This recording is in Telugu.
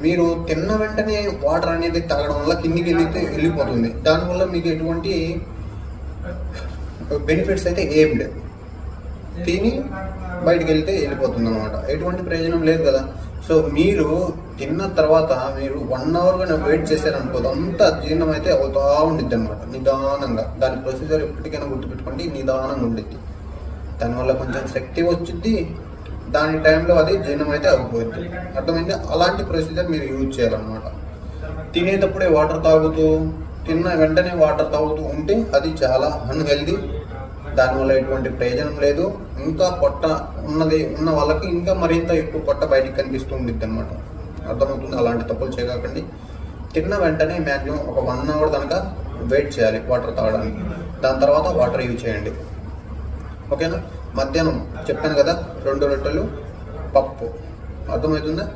మీరు తిన్న వెంటనే వాటర్ అనేది తాగడం వల్ల కిందికి వెళ్ళిపోతుంది. దానివల్ల మీకు ఎటువంటి బెనిఫిట్స్ అయితే ఏం లేదు. తిని బయటికి వెళ్తే వెళ్ళిపోతుంది అనమాట, ఎటువంటి ప్రయోజనం లేదు కదా. సో మీరు తిన్న తర్వాత మీరు 1 hour కానీ వెయిట్ చేశారనుకో, అంతా జీర్ణం అయితే అవుతా ఉండిద్ది అనమాట నిదానంగా. దాని ప్రొసీజర్ ఎప్పటికైనా గుర్తుపెట్టుకోండి, నిదానంగా ఉండిద్ది. దానివల్ల కొంచెం శక్తి వచ్చింది, దాని టైంలో అది జీర్ణం అయితే అవ్వబోద్ది. అర్థమైంది? అలాంటి ప్రొసీజర్ మీరు యూజ్ చేయాలన్నమాట. తినేటప్పుడే వాటర్ తాగుతూ, తిన్న వెంటనే వాటర్ తాగుతూ ఉంటే అది చాలా అన్హెల్దీ. దానివల్ల ఎటువంటి ప్రయోజనం లేదు. ఇంకా పొట్ట ఉన్న వాళ్ళకి ఇంకా మరింత ఎక్కువ పొట్ట బయటికి కనిపిస్తూ ఉండిద్ది అనమాట. అర్థమవుతుంది? అలాంటి తప్పులు చేయకండి. తిన్న వెంటనే మ్యాక్సిమం ఒక 1 hour కనుక వెయిట్ చేయాలి వాటర్ తాగడానికి. దాని తర్వాత వాటర్ యూజ్ చేయండి. ఓకేనా? మధ్యాహ్నం చెప్పాను కదా, 2 రొట్టెలు పప్పు. అర్థమవుతుందా?